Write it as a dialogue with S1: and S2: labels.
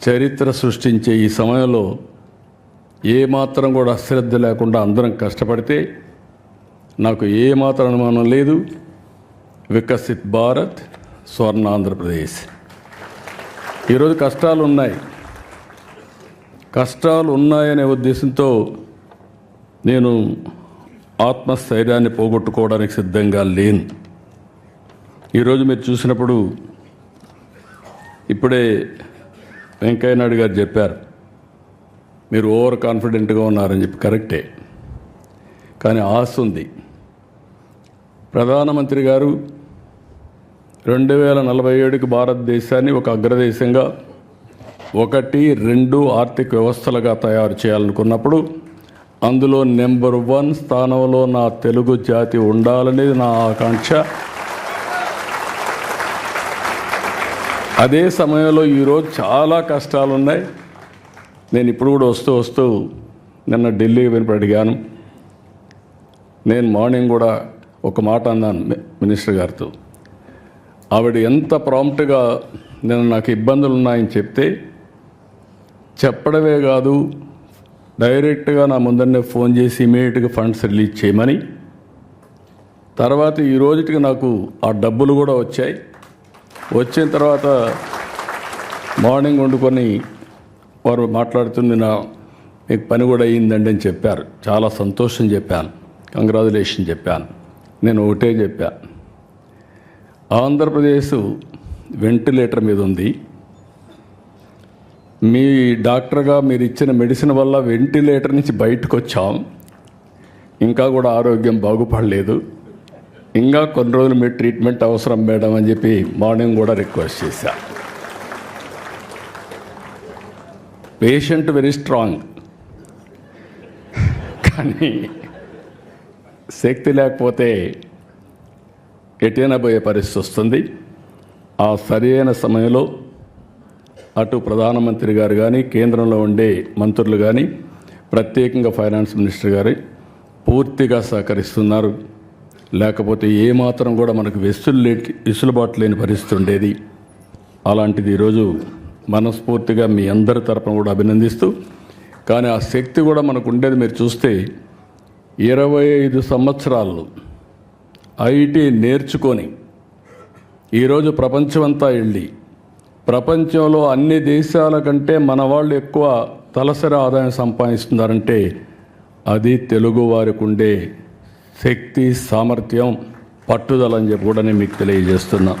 S1: చరిత్ర సృష్టించే ఈ సమయంలో ఏమాత్రం కూడా అశ్రద్ధ లేకుండా అందరం కష్టపడితే నాకు ఏమాత్రం అనుమానం లేదు, వికసిత్ భారత్, స్వర్ణ ఆంధ్రప్రదేశ్. ఈరోజు కష్టాలు ఉన్నాయనే ఉద్దేశంతో నేను ఆత్మస్థైర్యాన్ని పోగొట్టుకోవడానికి సిద్ధంగా లేను. ఈరోజు మీరు చూసినప్పుడు ఇప్పుడే వెంకయ్య నాయుడు గారు చెప్పారు, మీరు ఓవర్ కాన్ఫిడెంట్గా ఉన్నారని చెప్పి. కరెక్టే, కానీ ఆశ ఉంది. ప్రధానమంత్రి గారు 2047కి భారతదేశాన్ని ఒక అగ్రదేశంగా 1, 2 ఆర్థిక వ్యవస్థలుగా తయారు చేయాలనుకున్నప్పుడు అందులో నెంబర్ 1 స్థానంలో నా తెలుగు జాతి ఉండాలనేది నా ఆకాంక్ష. అదే సమయంలో ఈరోజు చాలా కష్టాలు ఉన్నాయి. నేను ఇప్పుడు కూడా వస్తూ నిన్న ఢిల్లీకి వెనుక అడిగాను. నేను మార్నింగ్ కూడా ఒక మాట అన్నాను మినిస్టర్ గారితో. ఆవిడ ఎంత ప్రాంప్ట్గా నాకు ఇబ్బందులు ఉన్నాయని చెప్తే, చెప్పడమే కాదు డైరెక్ట్గా నా ముందరనే ఫోన్ చేసి ఇమీడియట్గా ఫండ్స్ రిలీజ్ చేయమని. తర్వాత ఈ రోజుకి నాకు ఆ డబ్బులు కూడా వచ్చాయి. వచ్చిన తర్వాత మార్నింగ్ వండుకొని వారు మాట్లాడుతుంది, మీకు పని కూడా అయ్యిందండి అని చెప్పారు. చాలా సంతోషం చెప్పాను, కంగ్రాచులేషన్ చెప్పాను. నేను ఒకటే చెప్పా, ఆంధ్రప్రదేశ్ వెంటిలేటర్ మీద ఉంది. మీ డాక్టర్గా మీరు ఇచ్చిన మెడిసిన్ వల్ల వెంటిలేటర్ నుంచి బయటకు వచ్చాం. ఇంకా కూడా ఆరోగ్యం బాగుపడలేదు. ఇంకా కొన్ని రోజులు మీరు ట్రీట్మెంట్ అవసరం మేడం అని చెప్పి మార్నింగ్ కూడా రిక్వెస్ట్ చేశా. పేషెంట్ వెరీ స్ట్రాంగ్, కానీ శక్తి లేకపోతే ఎటైనా పోయే పరిస్థితి వస్తుంది. ఆ సరైన సమయంలో అటు ప్రధానమంత్రి గారు కానీ, కేంద్రంలో ఉండే మంత్రులు కానీ, ప్రత్యేకంగా ఫైనాన్స్ మినిస్టర్ గారు పూర్తిగా సహకరిస్తున్నారు. లేకపోతే ఏమాత్రం కూడా మనకు వెసులుబాటు లేని పరిస్థితి ఉండేది. అలాంటిది ఈరోజు మనస్ఫూర్తిగా మీ అందరి తరపున కూడా అభినందిస్తూ, కానీ ఆ శక్తి కూడా మనకు ఉండేది. మీరు చూస్తే 25 సంవత్సరాలు ఐటీ నేర్చుకొని ఈరోజు ప్రపంచమంతా వెళ్ళి, ప్రపంచంలో అన్ని దేశాల కంటే మన వాళ్ళు ఎక్కువ తలసరి ఆదాయం సంపాదిస్తున్నారంటే అది తెలుగు వారికి ఉండే శక్తి, సామర్థ్యం, పట్టుదల అని చెప్పి కూడా నేను మీకు తెలియజేస్తున్నా.